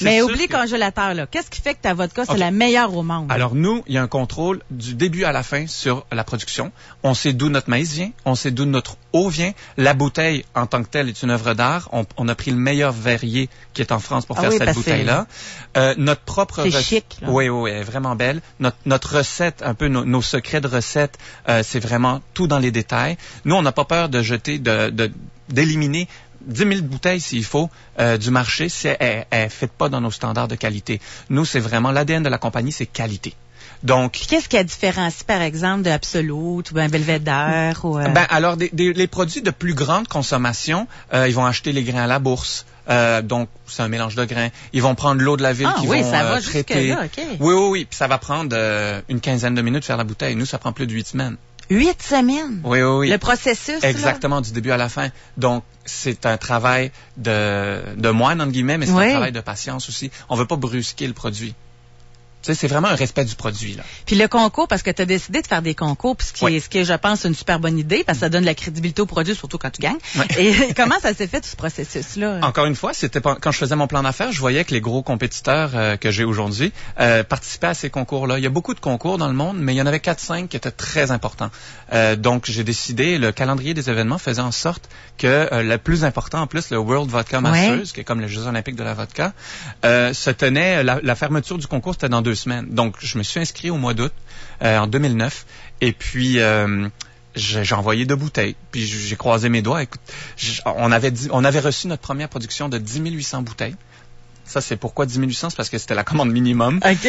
Mais oublie congélateur, là. Qu'est-ce qui fait que ta vodka, c'est la meilleure au monde? Alors nous, il y a un contrôle du début à la fin sur la production. On sait d'où notre maïs vient, on sait d'où notre eau vient. La bouteille, en tant que telle, est une œuvre d'art. On a pris le meilleur verrier qui est en France pour faire cette bouteille-là. Notre propre recette. C'est chic, là. Oui, elle est vraiment belle. Notre recette, un peu nos secrets de recette, c'est vraiment tout dans les détails. Nous, on n'a pas peur de jeter, d'éliminer 10 000 bouteilles s'il faut du marché si elle ne fit pas dans nos standards de qualité. Nous, c'est vraiment l'ADN de la compagnie, c'est qualité. Donc, qu'est-ce qui différencie, par exemple, de Absolute ou un Belvédère? Alors, les produits de plus grande consommation, ils vont acheter les grains à la bourse. Donc, c'est un mélange de grains. Ils vont prendre l'eau de la ville qu'ils vont ça va traiter. Là, okay. Oui. Puis ça va prendre une quinzaine de minutes de faire la bouteille. Nous, ça prend plus de 8 semaines. 8 semaines? Oui. Le processus, exactement, là? Du début à la fin. Donc, c'est un travail de moine, entre guillemets, mais c'est un travail de patience aussi. On veut pas brusquer le produit. Tu sais, c'est vraiment un respect du produit, là. Puis le concours, parce que tu as décidé de faire des concours, puis ce qui est, je pense, une super bonne idée, parce que ça donne de la crédibilité au produit, surtout quand tu gagnes. Et comment ça s'est fait, tout ce processus-là? Encore une fois, c'était quand je faisais mon plan d'affaires, je voyais que les gros compétiteurs que j'ai aujourd'hui participaient à ces concours-là. Il y a beaucoup de concours dans le monde, mais il y en avait 4-5 qui étaient très importants. Donc, j'ai décidé, le calendrier des événements faisait en sorte que le plus important, en plus, le World Vodka Masters, qui est comme les Jeux olympiques de la vodka, se tenait, la fermeture du concours, c'était dans 2 semaines. Donc, je me suis inscrit au mois d'août, en 2009, et puis j'ai envoyé 2 bouteilles, puis j'ai croisé mes doigts. Écoute, on avait reçu notre première production de 10 800 bouteilles. Ça, c'est pourquoi 10 800, c'est parce que c'était la commande minimum. OK.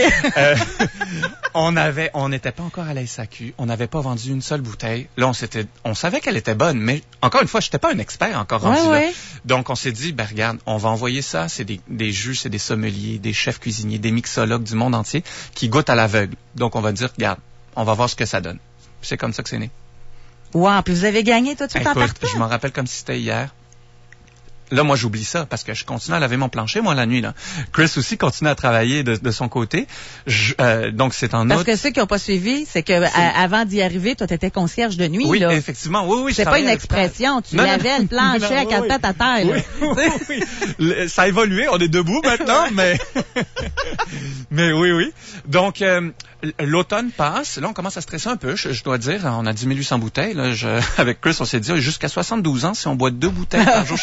On n'était pas encore à la SAQ. On n'avait pas vendu une seule bouteille. Là, on savait qu'elle était bonne, mais encore une fois, j'étais pas un expert encore rendu là. Donc, on s'est dit, regarde, on va envoyer ça. C'est des juges, c'est des sommeliers, des chefs cuisiniers, des mixologues du monde entier qui goûtent à l'aveugle. Donc, on va dire, regarde, on va voir ce que ça donne. Puis c'est comme ça que c'est né. Wow, puis vous avez gagné tout de suite en partant? Je m'en rappelle comme si c'était hier. là, moi, j'oublie ça parce que je continue à laver mon plancher, moi, la nuit, là. Chris aussi continue à travailler de son côté. Donc, c'est en Parce que ceux qui n'ont pas suivi, c'est que avant d'y arriver, toi, t'étais concierge de nuit, oui, là. Effectivement. Oui, c'est pas une expression. Tu lavais le plancher à quatre pattes à terre, oui. Ça a évolué. On est debout maintenant, mais oui. Donc, l'automne passe. Là, on commence à stresser un peu, je dois dire. On a 10 800 bouteilles. Là. Avec Chris, on s'est dit, jusqu'à 72 ans, si on boit 2 bouteilles par jour.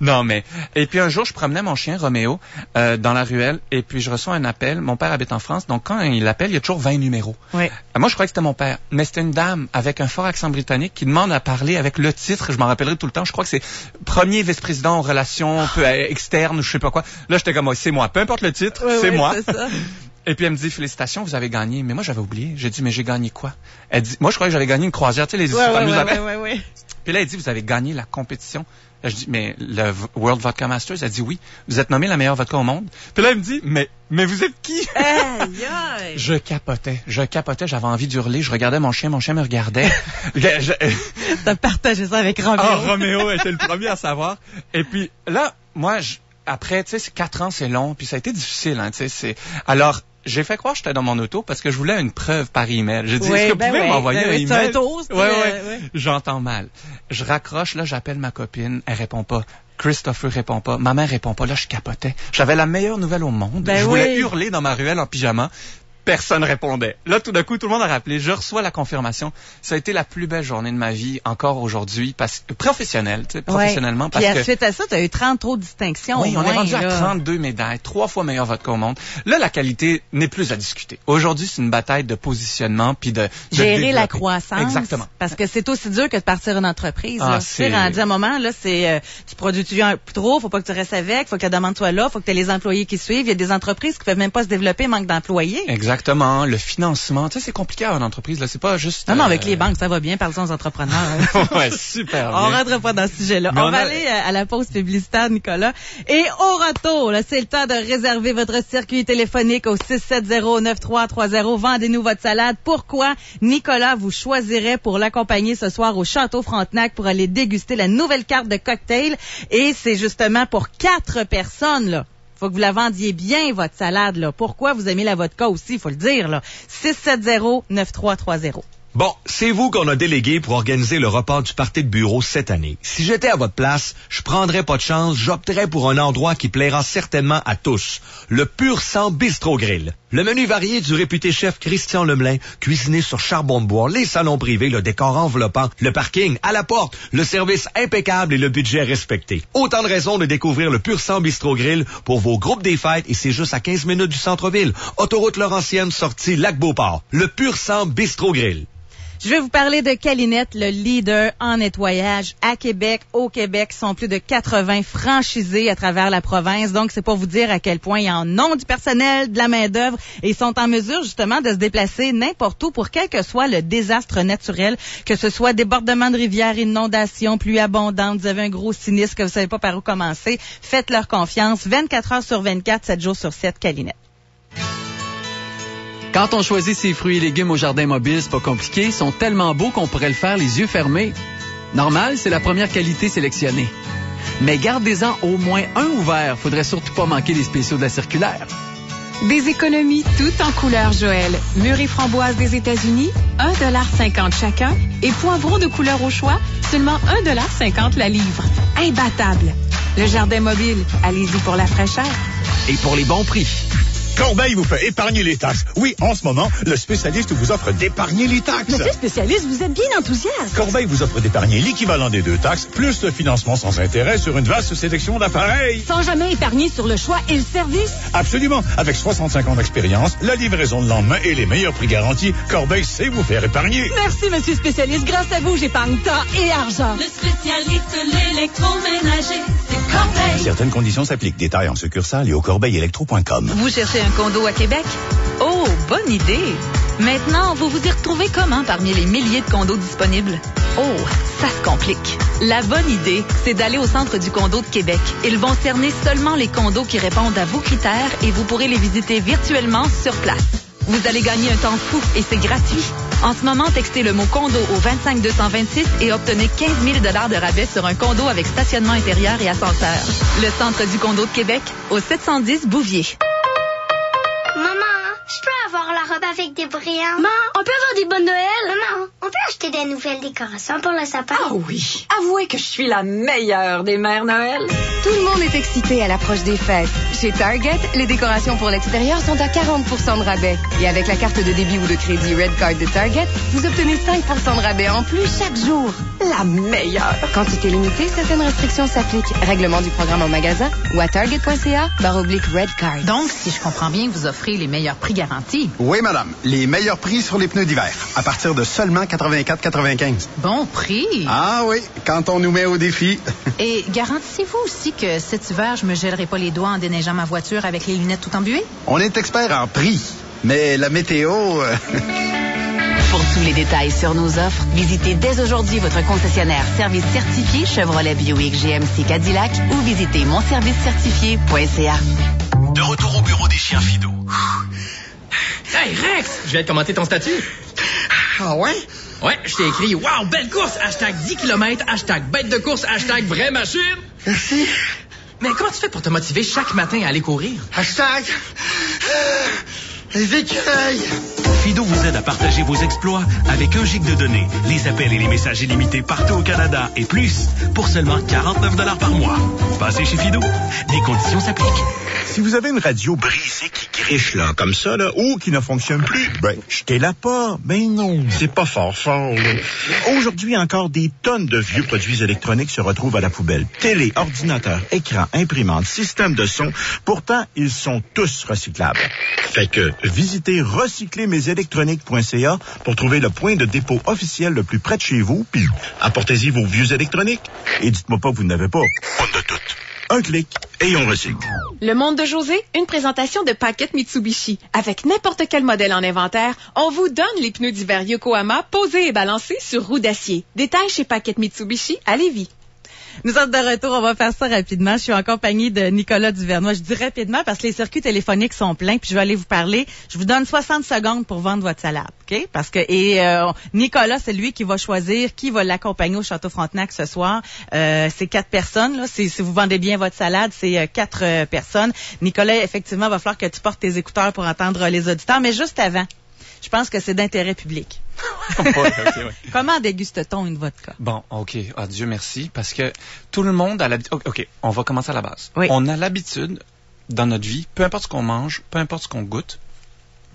Non, mais... Et puis, un jour, je promenais mon chien, Roméo, dans la ruelle, et puis je reçois un appel. Mon père habite en France, donc quand il appelle, il y a toujours 20 numéros. Oui. Moi, je croyais que c'était mon père, mais c'était une dame avec un fort accent britannique qui demande à parler avec le titre. Je m'en rappellerai tout le temps. Je crois que c'est premier vice-président en relations externes ou je sais pas quoi. Là, j'étais comme, c'est moi. Peu importe le titre, c'est moi. C'est ça. Et puis elle me dit, félicitations, vous avez gagné. Mais moi, j'avais oublié. J'ai dit, mais j'ai gagné quoi? Elle dit, moi, je croyais que j'avais gagné une croisière. Tu sais, les fameuses ouais. Puis là, elle dit, vous avez gagné la compétition. Là, je dis, mais le World Vodka Masters? Elle dit, oui. Vous êtes nommé la meilleure vodka au monde. Puis là, elle me dit, mais vous êtes qui? Je capotais. J'avais envie d'hurler. Je regardais mon chien me regardait. T'as partagé ça avec Roméo. Roméo était le premier à savoir. Et puis là, moi, après, tu sais, 4 ans, c'est long, puis ça a été difficile, hein, tu sais, Alors, j'ai fait croire que j'étais dans mon auto parce que je voulais une preuve par email. J'ai dit, est-ce que vous pouvez m'envoyer un email? C'est un toast. Ouais. J'entends mal. Je raccroche, là, j'appelle ma copine, elle répond pas. Christopher répond pas. Ma mère répond pas. Là, je capotais. J'avais la meilleure nouvelle au monde. Je voulais hurler dans ma ruelle en pyjama. Personne répondait. Là, tout d'un coup, tout le monde a rappelé. Je reçois la confirmation. Ça a été la plus belle journée de ma vie, encore aujourd'hui, professionnellement. Puis suite à ça, tu as eu 30 autres distinctions. Oui, on est rendu à 32 médailles, 3 fois meilleur vodka au monde. Là, la qualité n'est plus à discuter. Aujourd'hui, c'est une bataille de positionnement puis de gérer la croissance. Exactement. Parce que c'est aussi dur que de partir une entreprise. C'est rendu à un moment, là, tu produis trop, faut pas que tu restes avec, faut que la demande soit là, faut que tu aies les employés qui suivent. Il y a des entreprises qui peuvent même pas se développer, manque d'employés. Exactement. Le financement, tu sais, c'est compliqué à une entreprise, là. C'est pas juste... Non, avec les banques, ça va bien. Parlons aux entrepreneurs. Ouais, super bien. On rentre pas dans ce sujet-là. On va aller à la pause publicitaire, Nicolas. Et au retour, là, c'est le temps de réserver votre circuit téléphonique au 670-9330. Vendez-nous votre salade. Pourquoi Nicolas vous choisirait pour l'accompagner ce soir au Château Frontenac pour aller déguster la nouvelle carte de cocktail. Et c'est justement pour 4 personnes, là. Faut que vous la vendiez bien, votre salade, là. Pourquoi vous aimez la vodka aussi, faut le dire, là. 670-9330. Bon, c'est vous qu'on a délégué pour organiser le repas du party de bureau cette année. Si j'étais à votre place, je prendrais pas de chance, j'opterais pour un endroit qui plaira certainement à tous. Le Pur Sang Bistro Grill. Le menu varié du réputé chef Christian Lemelin, cuisiné sur charbon de bois, les salons privés, le décor enveloppant, le parking à la porte, le service impeccable et le budget respecté. Autant de raisons de découvrir le Pur Sang Bistro Grill pour vos groupes des fêtes et c'est juste à 15 minutes du centre-ville. Autoroute Laurentienne, sortie Lac-Beauport. Le Pur Sang Bistro Grill. Je vais vous parler de Calinette, le leader en nettoyage à Québec. Au Québec, sont plus de 80 franchisés à travers la province. Donc, c'est pour vous dire à quel point ils en ont du personnel, de la main-d'œuvre et ils sont en mesure, justement, de se déplacer n'importe où pour quel que soit le désastre naturel, que ce soit débordement de rivières, inondations, pluie abondante, vous avez un gros sinistre que vous savez pas par où commencer. Faites-leur confiance. 24 heures sur 24, 7 jours sur 7, Calinette. Quand on choisit ses fruits et légumes au jardin mobile, c'est pas compliqué. Ils sont tellement beaux qu'on pourrait le faire les yeux fermés. Normal, c'est la première qualité sélectionnée. Mais gardez-en au moins un ouvert. Faudrait surtout pas manquer les spéciaux de la circulaire. Des économies toutes en couleur Joël. Mûres et framboises des États-Unis, 1,50 $ chacun. Et poivrons de couleur au choix, seulement 1,50 $ la livre. Imbattable. Le jardin mobile, allez-y pour la fraîcheur. Et pour les bons prix. Corbeil vous fait épargner les taxes. Oui, en ce moment, le spécialiste vous offre d'épargner les taxes. Monsieur spécialiste, vous êtes bien enthousiaste. Corbeil vous offre d'épargner l'équivalent des 2 taxes, plus le financement sans intérêt sur une vaste sélection d'appareils. Sans jamais épargner sur le choix et le service. Absolument. Avec 65 ans d'expérience, la livraison de lendemain et les meilleurs prix garantis, Corbeil sait vous faire épargner. Merci, monsieur spécialiste. Grâce à vous, j'épargne temps et argent. Le spécialiste, l'électroménager, c'est Corbeil. Certaines conditions s'appliquent. Détails en succursale et au corbeillelectro.com. Vous cherchez un condo à Québec? Oh, bonne idée! Maintenant, vous vous y retrouvez comment parmi les milliers de condos disponibles? Oh, ça se complique. La bonne idée, c'est d'aller au Centre du condo de Québec. Ils vont cerner seulement les condos qui répondent à vos critères et vous pourrez les visiter virtuellement sur place. Vous allez gagner un temps fou et c'est gratuit. En ce moment, textez le mot condo au 25226 et obtenez 15 000 de rabais sur un condo avec stationnement intérieur et ascenseur. Le Centre du condo de Québec, au 710 Bouvier. Maman, je peux avoir la robe avec des brillants? Maman, on peut avoir des bonnes Noël? Maman, on peut acheter des nouvelles décorations pour le sapin? Ah oui, avouez que je suis la meilleure des mères Noël. Tout le monde est excité à l'approche des fêtes. Chez Target, les décorations pour l'extérieur sont à 40% de rabais. Et avec la carte de débit ou de crédit Red Card de Target, vous obtenez 5% de rabais en plus chaque jour. La meilleure. Quantité limitée, certaines restrictions s'appliquent. Règlement du programme en magasin ou à target.ca/Red Card. Donc, si je comprends bien, vous offrez les meilleurs prix garantis. Oui, madame. Les meilleurs prix sur les pneus d'hiver. À partir de seulement 84,95. Bon prix. Ah oui, quand on nous met au défi. Et garantissez-vous aussi que cet hiver, je me gèlerai pas les doigts en déneigeant ma voiture avec les lunettes tout embuées? On est expert en prix, mais la météo... Pour tous les détails sur nos offres, visitez dès aujourd'hui votre concessionnaire service certifié Chevrolet Buick GMC Cadillac ou visitez monservicecertifié.ca. De retour au bureau des chiens Fido. Hey Rex, je viens de commenter ton statut. Ah ouais? Ouais, je t'ai écrit « Wow, belle course! Hashtag 10 km, hashtag bête de course, hashtag vraie machine! » Merci. Mais comment tu fais pour te motiver chaque matin à aller courir? Hashtag... les écureuils. Fido vous aide à partager vos exploits avec 1 giga de données, les appels et les messages illimités partout au Canada et plus pour seulement 49$ par mois. Passez chez Fido. Des conditions s'appliquent. Si vous avez une radio brisée qui griche là, comme ça, là, ou qui ne fonctionne plus, jetez-la pas. Ben non, c'est pas fort, là. Aujourd'hui, encore des tonnes de vieux produits électroniques se retrouvent à la poubelle. Télé, ordinateur, écran, imprimante, système de son. Pourtant, ils sont tous recyclables. Fait que visitez recyclermesélectroniques.ca pour trouver le point de dépôt officiel le plus près de chez vous, puis apportez-y vos vieux électroniques. Et dites-moi pas que vous n'avez pas. On a tout. Un clic et on recycle. Le monde de José, une présentation de Paquette Mitsubishi. Avec n'importe quel modèle en inventaire, on vous donne les pneus d'hiver Yokohama posés et balancés sur roues d'acier. Détails chez Paquette Mitsubishi à Lévis. Nous sommes de retour, on va faire ça rapidement. Je suis en compagnie de Nicolas Duvernois. Je dis rapidement parce que les circuits téléphoniques sont pleins, puis je vais aller vous parler. Je vous donne 60 secondes pour vendre votre salade, OK? Parce que Nicolas, c'est lui qui va choisir qui va l'accompagner au Château Frontenac ce soir. C'est 4 personnes, là. Si vous vendez bien votre salade, c'est 4 personnes. Nicolas, effectivement, il va falloir que tu portes tes écouteurs pour entendre les auditeurs, mais juste avant, je pense que c'est d'intérêt public. Okay. Comment déguste-t-on une vodka? Bon, OK. Ah, Dieu merci. Parce que tout le monde a l'habitude... OK, on va commencer à la base. Oui. On a l'habitude, dans notre vie, peu importe ce qu'on mange, peu importe ce qu'on goûte,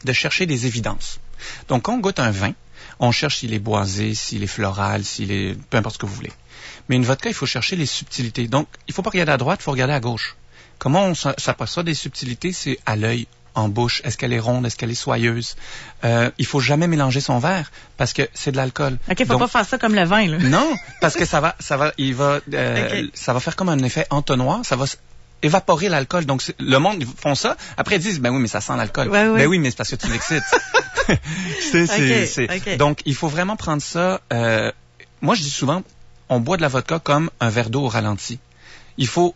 de chercher des évidences. Donc, quand on goûte un vin, on cherche s'il est boisé, s'il est floral, peu importe ce que vous voulez. Mais une vodka, il faut chercher les subtilités. Donc, il ne faut pas regarder à droite, il faut regarder à gauche. Comment on s'aperçoit des subtilités? C'est à l'œil. En bouche, est-ce qu'elle est ronde, est-ce qu'elle est soyeuse? Il faut jamais mélanger son verre parce que c'est de l'alcool. OK, faut pas faire ça comme le vin, là. Non, parce que ça va faire comme un effet entonnoir, ça va évaporer l'alcool. Donc, le monde, ils font ça. Après, ils disent, ben oui, mais ça sent l'alcool. Ouais. Ben oui, mais c'est parce que tu l'excites. Okay. Donc, il faut vraiment prendre ça. Moi, je dis souvent, on boit de la vodka comme un verre d'eau au ralenti. Il faut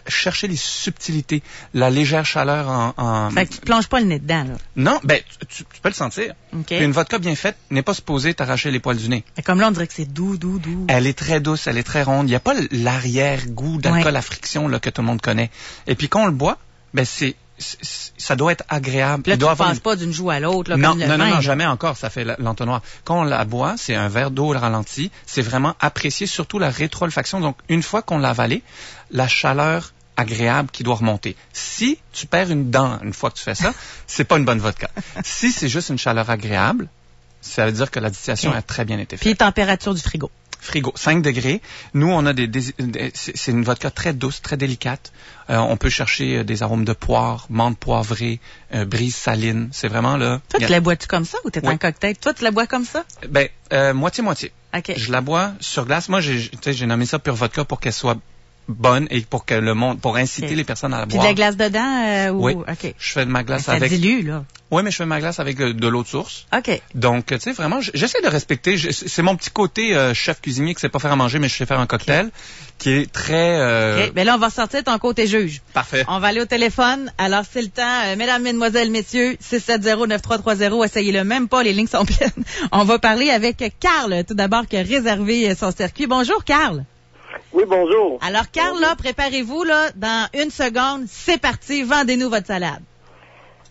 chercher les subtilités, la légère chaleur en... Fait que tu te plonges pas le nez dedans, là. Non, ben, tu peux le sentir. Okay. Puis une vodka bien faite n'est pas supposée t'arracher les poils du nez. Et comme là, on dirait que c'est doux. Elle est très douce, elle est très ronde. Il n'y a pas l'arrière-goût d'alcool à friction là, que tout le monde connaît. Et puis quand on le boit, ben ça doit être agréable. Puis là, tu ne passes pas d'une joue à l'autre. Non, jamais encore, ça fait l'entonnoir. Quand on la boit, c'est un verre d'eau au ralenti. C'est vraiment apprécier surtout la rétro-olfaction. Donc, une fois qu'on l'a avalé, la chaleur agréable qui doit remonter. Si tu perds une dent une fois que tu fais ça, c'est pas une bonne vodka. Si c'est juste une chaleur agréable, ça veut dire que la distillation a très bien été faite. Puis température du frigo. Frigo, 5 degrés. Nous, on a c'est une vodka très douce, très délicate. On peut chercher des arômes de poire, menthe poivrée, brise saline. C'est vraiment là... Toi, tu la bois-tu comme ça ou t'es en cocktail? Toi, tu la bois comme ça? Ben, moitié-moitié. Okay. Je la bois sur glace. Moi, j'ai nommé ça pure vodka pour qu'elle soit bonne et pour que pour inciter les personnes à la boire. Puis de la glace dedans? Oui. Okay. Je fais de ma glace ça avec... dilue, là. Oui, mais je fais ma glace avec de l'eau de source. OK. Donc, tu sais, vraiment, j'essaie de respecter. C'est mon petit côté chef cuisinier qui sait pas faire à manger, mais je sais faire un cocktail qui est très... OK. Ben là, on va sortir ton côté juge. Parfait. On va aller au téléphone. Alors, c'est le temps. Mesdames, mesdemoiselles, messieurs, 670-9330, essayez-le même pas, les lignes sont pleines. On va parler avec Carl, tout d'abord, qui a réservé son circuit. Bonjour, Carl. Oui, bonjour. Alors, Carl, là, préparez-vous, là, dans 1 seconde. C'est parti. Vendez-nous votre salade.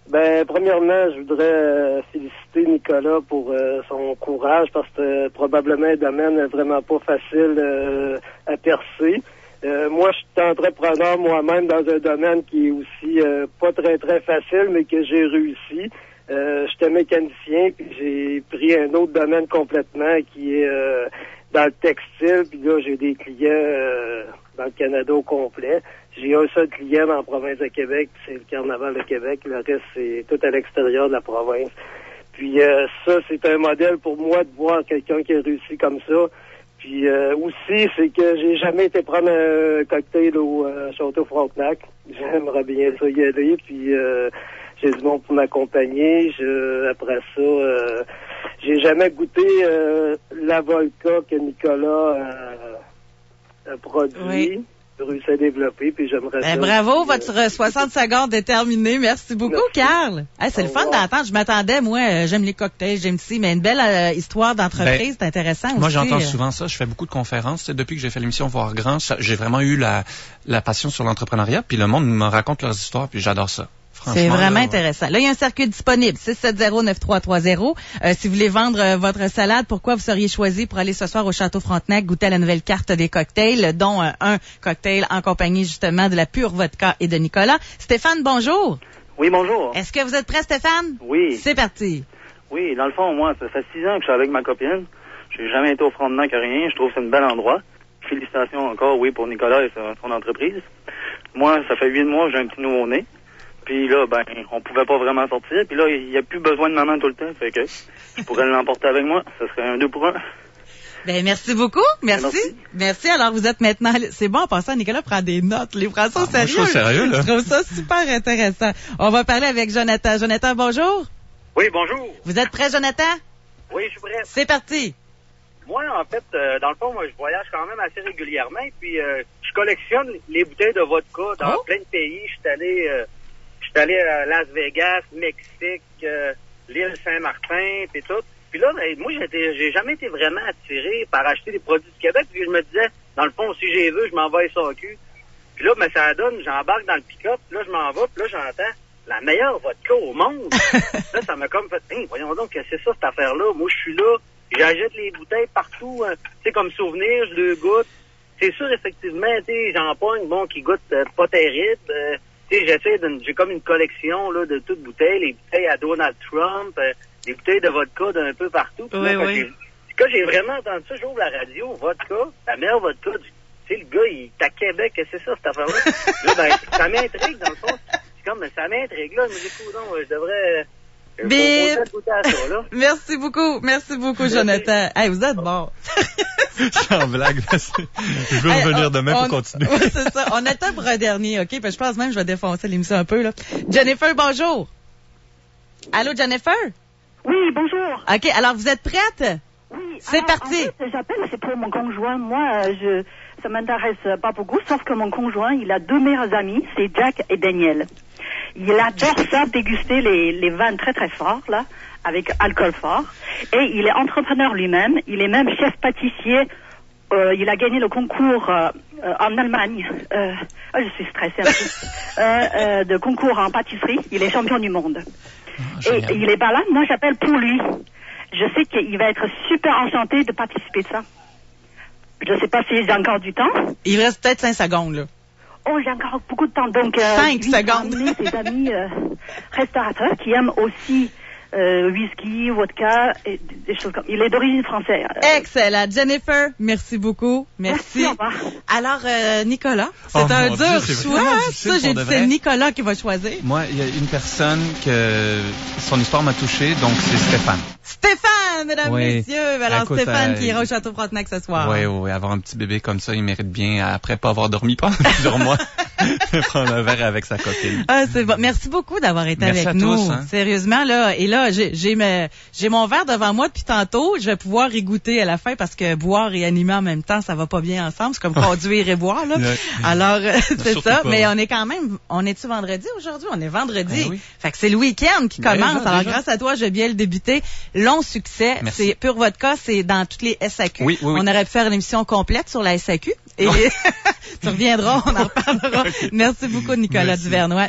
Ben, premièrement, je voudrais féliciter Nicolas pour son courage parce que c'est probablement un domaine vraiment pas facile à percer. Moi, je suis entrepreneur moi-même dans un domaine qui est aussi pas très très facile, mais que j'ai réussi. J'étais mécanicien, puis j'ai pris un autre domaine complètement qui est dans le textile, puis là, j'ai des clients dans le Canada au complet. J'ai un seul client dans la province de Québec, puis c'est le Carnaval de Québec. Le reste, c'est tout à l'extérieur de la province. Puis ça, c'est un modèle pour moi de voir quelqu'un qui a réussi comme ça. Puis aussi, c'est que j'ai jamais été prendre un cocktail au Château Frontenac. J'aimerais bien ça y aller, puis j'ai du monde pour m'accompagner. Après ça, j'ai jamais goûté la vodka que Nicolas a produit. Oui. Réussi à développer, puis j'aimerais ça. Bravo, votre 60 secondes est terminée. Merci beaucoup, Carl. Hey, c'est le fun d'entendre. Je m'attendais, moi, j'aime les cocktails, j'aime ci, mais une belle histoire d'entreprise, c'est intéressant aussi. Moi, j'entends souvent ça. Je fais beaucoup de conférences. Depuis que j'ai fait l'émission Voir Grand, j'ai vraiment eu la passion sur l'entrepreneuriat, puis le monde me raconte leurs histoires, puis j'adore ça. C'est vraiment intéressant. Là, il y a un circuit disponible, 670-9330. Si vous voulez vendre votre salade, pourquoi vous seriez choisi pour aller ce soir au Château Frontenac goûter à la nouvelle carte des cocktails, dont un cocktail en compagnie justement de la pure vodka et de Nicolas. Stéphane, bonjour. Oui, bonjour. Est-ce que vous êtes prêt, Stéphane? Oui. C'est parti. Oui, dans le fond, moi, ça fait 6 ans que je suis avec ma copine. J'ai jamais été au Frontenac à rien. Je trouve que c'est un bel endroit. Félicitations encore, oui, pour Nicolas et son entreprise. Moi, ça fait 8 mois que j'ai un petit nouveau-né. Puis là, ben, on pouvait pas vraiment sortir. Puis là, il n'y a plus besoin de maman tout le temps. Fait que je pourrais l'emporter avec moi. Ça serait un 2 pour 1. Ben, merci beaucoup. Merci. Alors, vous êtes maintenant... C'est bon, en passant, Nicolas prend des notes. Les phrases sont sérieux. Moi, je suis sérieux, là. Je trouve ça super intéressant. On va parler avec Jonathan. Jonathan, bonjour. Oui, bonjour. Vous êtes prêt, Jonathan? Oui, je suis prêt. C'est parti. Moi, en fait, dans le fond, moi, je voyage quand même assez régulièrement. Puis, je collectionne les bouteilles de vodka dans plein de pays. Je suis allé à Las Vegas, Mexique, l'île Saint-Martin, puis tout. Puis là, ben, moi, j'ai jamais été vraiment attiré par acheter des produits du Québec. Puis je me disais, dans le fond, si j'ai vu, je m'en vais à SAQ. Puis là, ben, ça donne, j'embarque dans le pick-up. Puis là, je m'en vais. Puis là, j'entends la meilleure vodka au monde. Là, ça m'a comme fait, hey, voyons donc, que c'est ça, cette affaire-là. Moi, je suis là. J'achète les bouteilles partout. Tu sais, comme souvenir, je le goûte. C'est sûr, effectivement, tu sais, j'en pogne, bon, qui goûte pas terrible. Tu sais, j'ai comme une collection là de toutes bouteilles, les bouteilles à Donald Trump, des bouteilles de vodka d'un peu partout. Oui. Quand j'ai vraiment entendu ça, j'ouvre la radio, vodka, la meilleure vodka, tu sais, le gars, il est à Québec, c'est ça, cette affaire-là. Là, ben, ça m'intrigue, dans le fond. C'est comme, ça m'intrigue, là, mais écoute, non, je devrais... Merci beaucoup, Jonathan. Hey, vous êtes bon. C'est en blague. Je veux revenir demain pour continuer. Ouais, c'est ça. On attend pour un dernier, OK? Je pense même que je vais défoncer l'émission un peu, là. Jennifer, bonjour. Allô, Jennifer? Oui, bonjour. OK, alors vous êtes prête? Oui. C'est parti. En fait, j'appelle, c'est pour mon conjoint. Moi, ça m'intéresse pas beaucoup, sauf que mon conjoint, il a 2 meilleurs amis, c'est Jack et Daniel. Il adore ça, déguster les vins très très forts, là, avec alcool fort. Et il est entrepreneur lui-même. Il est même chef pâtissier. Il a gagné le concours en Allemagne. Je suis stressée un peu. De concours en pâtisserie. Il est champion du monde. Et il est pas là. Moi, j'appelle pour lui. Je sais qu'il va être super enchanté de participer de ça. Je sais pas si j'ai encore du temps. Il reste peut-être 5 secondes, là. Oh, j'ai encore beaucoup de temps. Donc, 5 secondes. Ses amis restaurateurs qui aiment aussi whisky, vodka, et des choses comme... Il est d'origine française. Excellent. Jennifer, merci beaucoup. Merci. Au revoir. Alors, Nicolas, c'est un dur choix. Ça, j'ai dit, c'est Nicolas qui va choisir. Moi, il y a une personne que son histoire m'a touché, donc c'est Stéphane. Stéphane, mesdames, messieurs. Alors, écoute, Stéphane qui ira au Château Frontenac ce soir. Oui, avoir un petit bébé comme ça, il mérite bien, après pas avoir dormi pendant plusieurs mois. Prendre un verre avec sa copine. Ah, c'est bon. Merci beaucoup d'avoir été Merci avec à nous. tous, hein. Sérieusement, là. Et là, j'ai mon verre devant moi depuis tantôt. Je vais pouvoir y goûter à la fin parce que boire et animer en même temps, ça va pas bien ensemble. C'est comme conduire et boire, là. Alors, c'est Surtout ça. pas. Mais on est-tu vendredi aujourd'hui? On est vendredi. Oui. Fait que c'est le week-end qui Ben, commence. déjà, Alors, déjà. grâce à toi, j'ai bien le débuté. Long succès. Merci. C'est Pure Vodka, c'est dans toutes les SAQ. Oui. On aurait pu faire une émission complète sur la SAQ. Et tu reviendras, on en reparlera. Merci beaucoup, Nicolas Merci. Duvernois.